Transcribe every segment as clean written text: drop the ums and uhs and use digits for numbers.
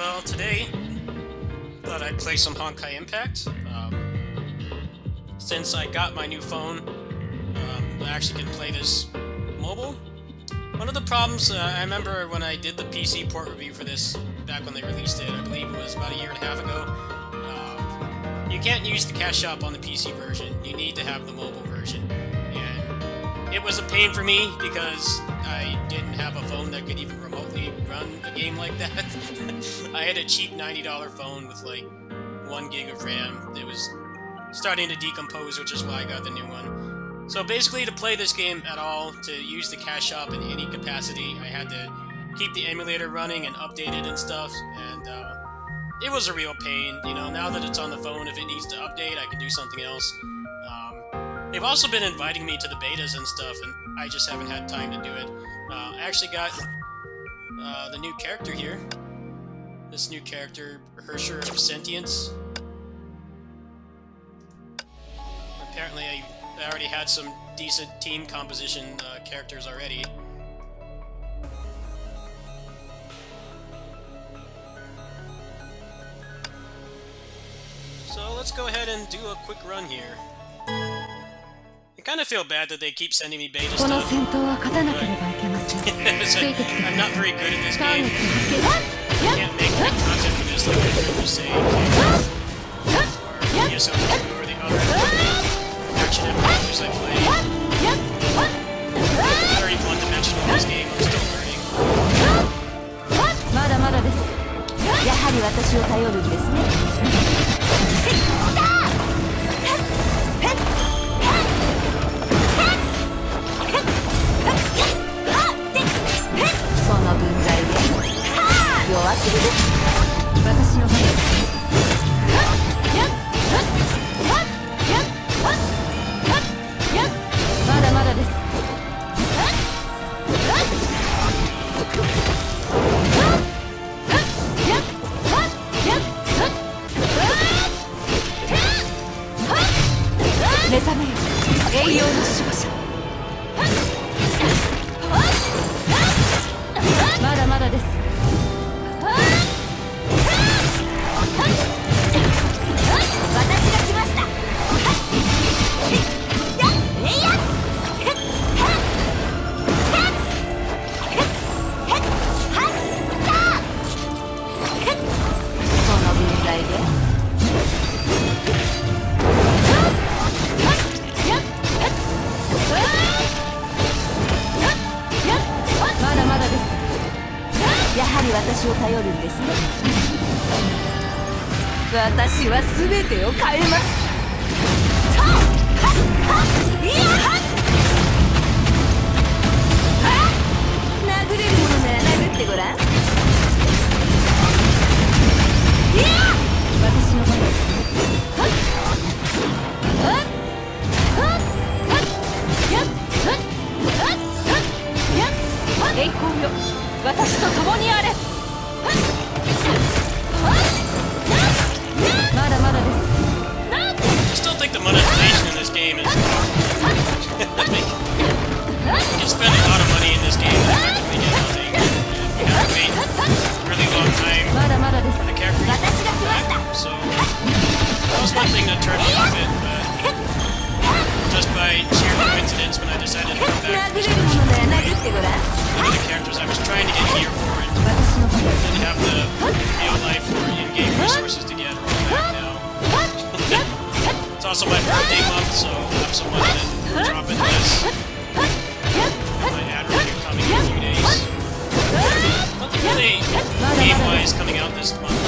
well, today, thought I'd play some Honkai Impact. Since I got my new phone, I actually can play this mobile. One of the problems, I remember when I did the PC port review for this, back when they released it, I believe it was about a year and a half ago, you can't use the cash shop on the PC version. You need to have the mobile version. And it was a pain for me because I didn't have a phone that could even remotely run a game like that. I had a cheap $90 phone with like 1 gig of RAM. It was starting to decompose, which is why I got the new one. So basically, to play this game at all, to use the cash shop in any capacity, I had to keep the emulator running and update it and stuff, and it was a real pain. You know, now that it's on the phone, if it needs to update, I can do something else. They've also been inviting me to the betas and stuff, and I just haven't had time to do it. I actually got the new character here. This new character, Herrscher of Sentience. Apparently, I already had some decent team composition characters already. So let's go ahead and do a quick run here. I kind of feel bad that they keep sending me beta stuff. I'm not very good at this game. I can't make good content for this like I could say or ESO2 or the other action MMOs I play. Very one-dimensional in this game. I'm still learning. I still think the monetization in this game is you can spend a lot of money in this game and effectively get nothing. You have to wait a really long time for the character to come back. So that was one thing that turned me off it, but just by sheer coincidence when I decided to come back to this version, one of the characters I was trying to get here for it didn't have the real life or in-game resources to get back now. It's also my birthday month, so I'll have some money to drop in this. And my ad review coming in a few days. Nothing really game-wise coming out this month.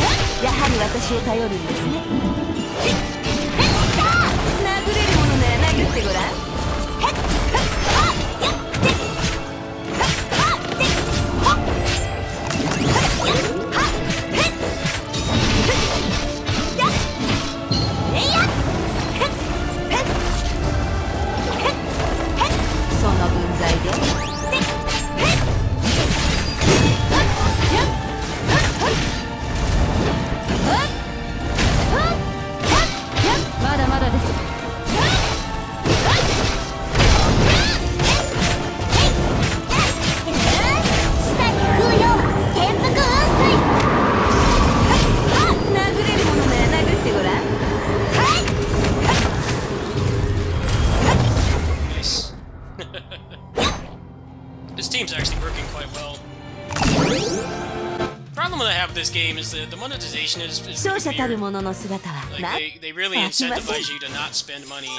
problem that I have with this game is that the monetization is really 勝者たる weird. 者の姿は Like they really incentivize you to not spend money,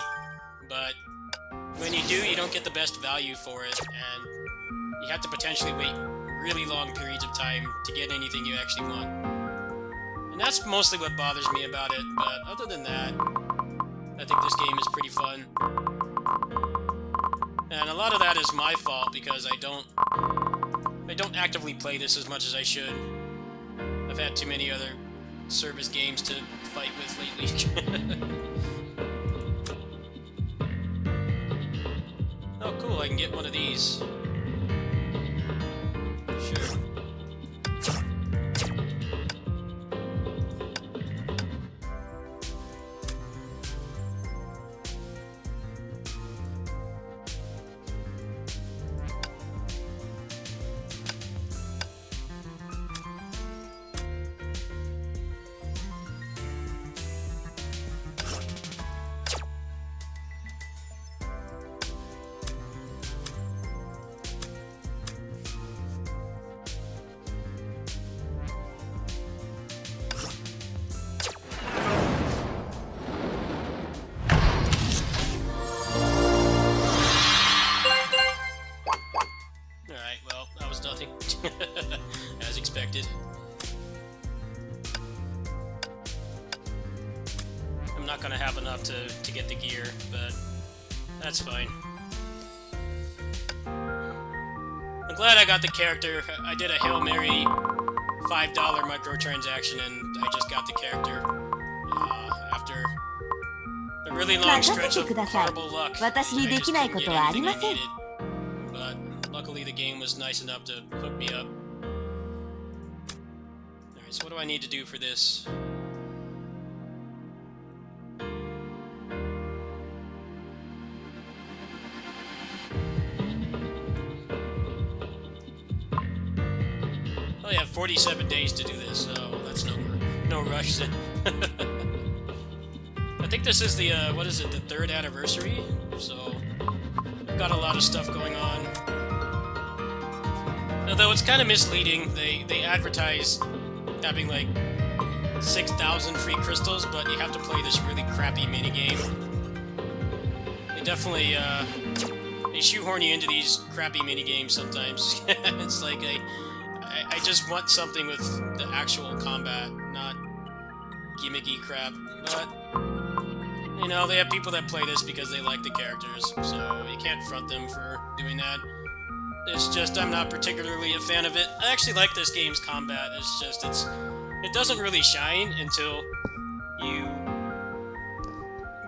but when you do, you don't get the best value for it, and you have to potentially wait really long periods of time to get anything you actually want. And that's mostly what bothers me about it, but other than that, I think this game is pretty fun. And a lot of that is my fault because I don't actively play this as much as I should. I've had too many other service games to fight with lately. Oh cool, I can get one of these. Sure. As expected. I'm not gonna have enough to get the gear, but that's fine. I'm glad I got the character. I did a Hail Mary $5 microtransaction and I just got the character after a really long stretch of horrible luck. I just couldn't get anything I needed. Luckily, the game was nice enough to hook me up. Alright, so what do I need to do for this? Oh yeah, 47 days to do this, so that's no rush then. I think this is the, what is it, the 3rd anniversary? So, I've got a lot of stuff going on. Although it's kind of misleading, they advertise having like 6,000 free crystals, but you have to play this really crappy minigame. They definitely they shoehorn you into these crappy minigames sometimes. It's like I just want something with the actual combat, not gimmicky crap. But you know, they have people that play this because they like the characters, so you can't front them for doing that. It's just, I'm not particularly a fan of it. I actually like this game's combat, it's just, it doesn't really shine until you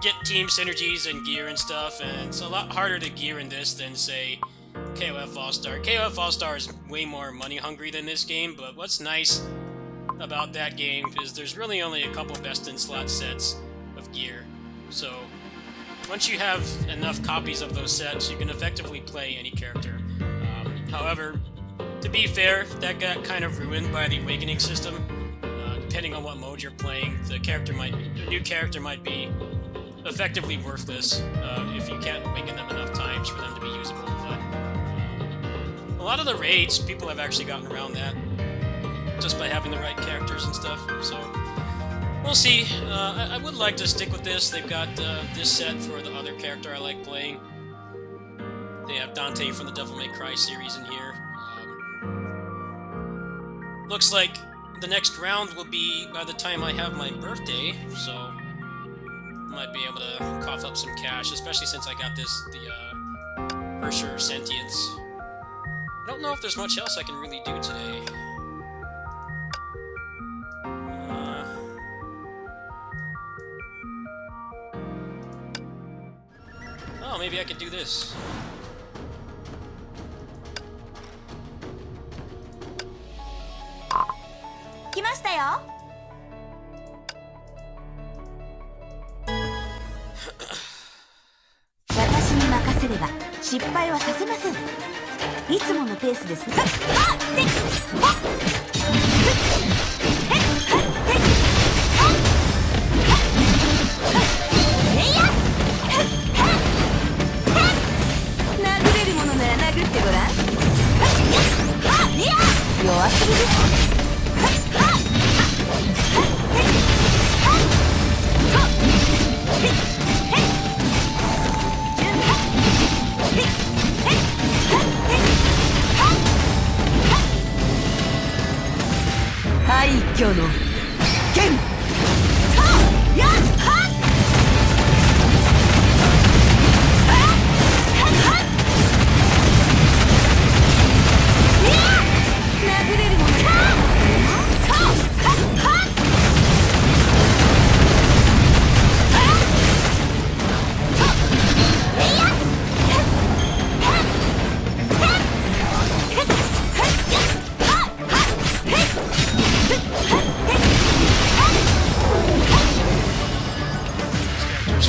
get team synergies and gear and stuff, and it's a lot harder to gear in this than, say, KOF All-Star. KOF All-Star is way more money-hungry than this game, but what's nice about that game is there's really only a couple best-in-slot sets of gear. So, once you have enough copies of those sets, you can effectively play any character. However, to be fair, that got kind of ruined by the Awakening system. Depending on what mode you're playing, a new character might be effectively worthless if you can't awaken them enough times for them to be usable. But a lot of the raids, people have actually gotten around that just by having the right characters and stuff. So we'll see. I would like to stick with this. They've got this set for the other character I like playing. They have Dante from the Devil May Cry series in here. Looks like the next round will be by the time I have my birthday, so I might be able to cough up some cash, especially since I got the Herrscher Sentience. I don't know if there's much else I can really do today. Oh, maybe I could do this. 廃墟の剣。殴れるものか。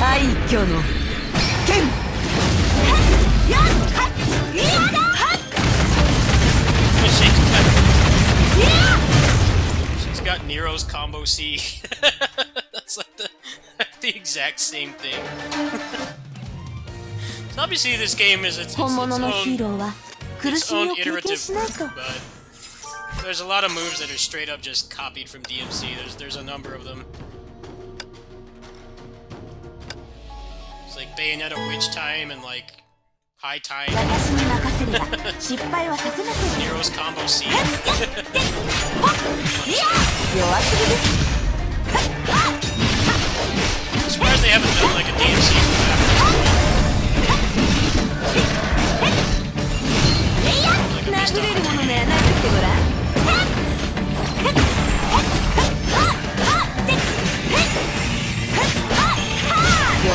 廃墟の剣。She's got Nero's combo C. That's like the exact same thing. So obviously this game is its own iterative work, but there's a lot of moves that are straight up just copied from DMC. There's a number of them. It's like Bayonetta Witch Time and like High Time. Nero's combo C. I'm surprised they haven't done like a DMC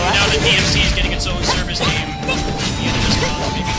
now that DMC is getting its own service game, you know, this cause maybe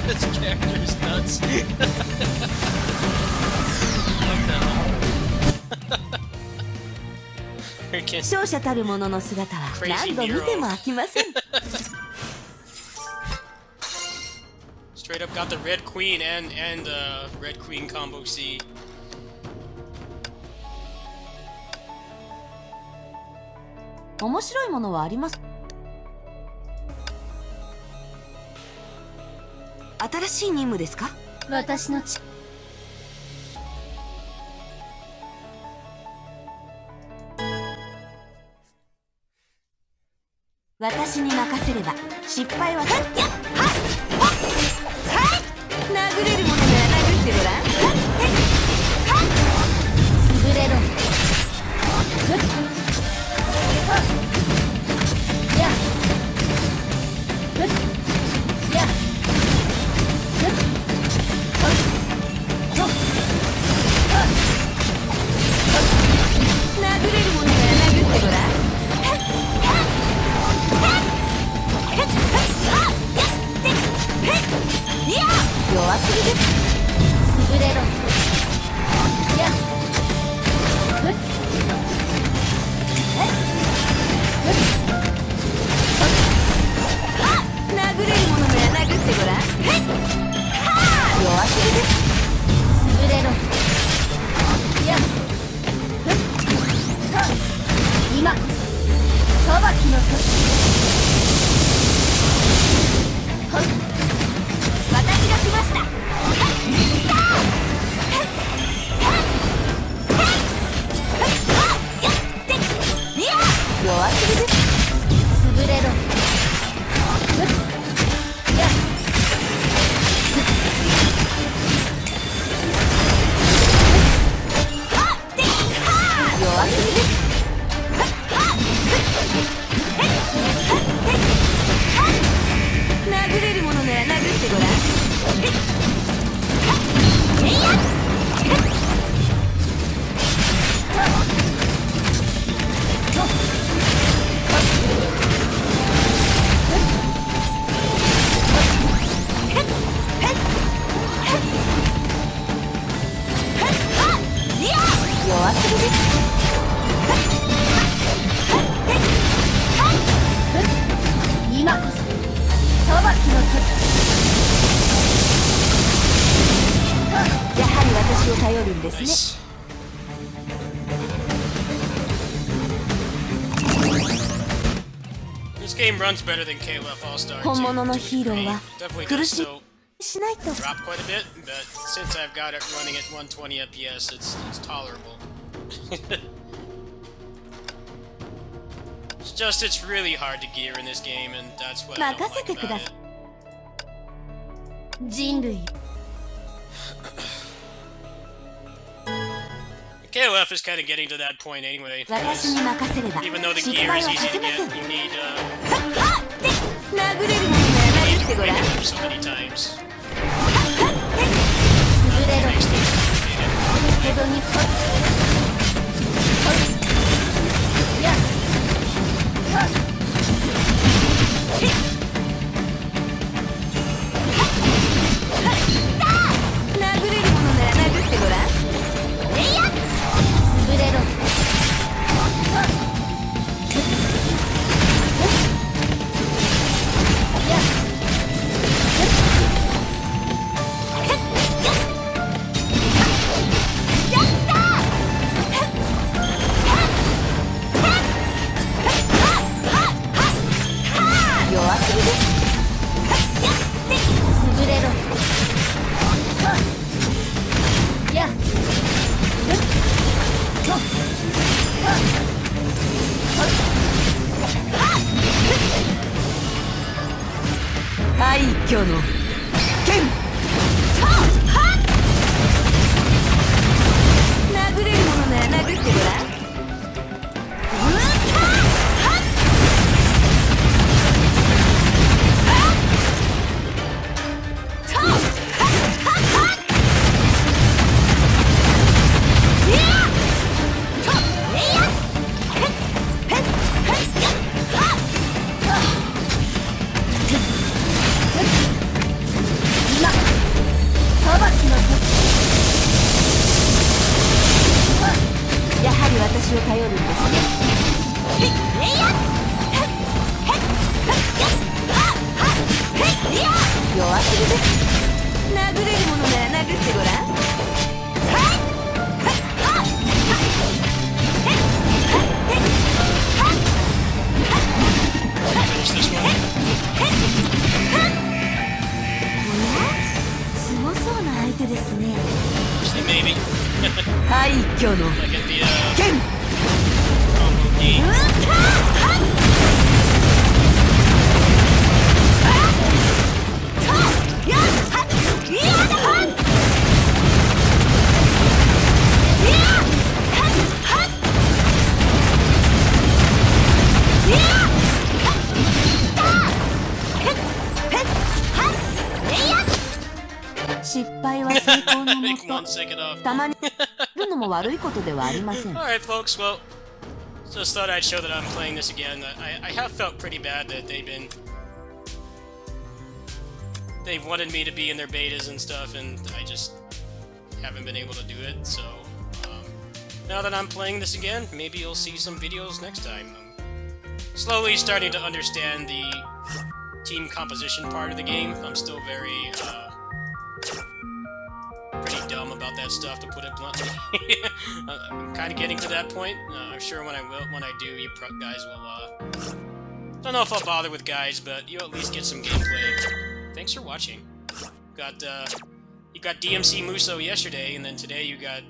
This character is nuts. Straight up got the Red Queen and Red Queen combo C. 面白いものはあります。新しい任務ですか？私の私に任せれば失敗は殴れるものなら殴ってごらん。潰れろ。弱すぎです。忘れです。今こそ裁きの時。やはり私を頼るんですね。Nice. This game runs better than KOF All-Star 本物のヒーロー 2. は Definitely 苦 does し still しないと。 drop quite a bit, but since I've got it running at 120 FPS, it's tolerable. It's just it's really hard to gear in this game, and that's what I don't 任せ like てく about ださ it. い。人類 KOF is kind of getting to that point anyway. 私に任せれば Even though the 失 gear 敗 is は easy さ to せませ get, ん。 you need 殴れるものなら殴ってごらん。 to break it so many times. 潰れろ。 Makes things complicated. ヘドにほっ。やっ。はっ。へっ。殴れるものなら殴ってごらん。えいやっ。潰れろ。はっ。やっ。弱すぎです。潰れろ。やっ。廃墟の剣。殴れるものなら殴ってごらん。やはり私を頼るんですね。弱すぎです。殴れるものなら殴ってごらん。Finish this one. すごそうな相手ですね。 Actually, maybe. 廃墟の I get the 剣。 combo D. 失敗は成功のも Make one と。 second off. たまにやるのも悪いことではありません。 Alright, folks, well, just thought I'd show that I'm playing this again. I have felt pretty bad that they've wanted me to be in their betas and stuff, and I just haven't been able to do it, so now that I'm playing this again, maybe you'll see some videos next time. I'm slowly starting to understand the team composition part of the game. I'm still very, pretty dumb about that stuff, to put it bluntly. I'm kind of getting to that point. I'm sure when I do, you guys will, don't know if I'll bother with guides, but you'll at least get some gameplay. Thanks for watching. You got DMC Muso yesterday, and then today you got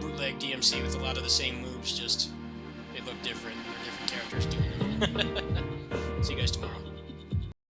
bootleg DMC with a lot of the same moves, just they look different. They're different characters doing them. See you guys tomorrow.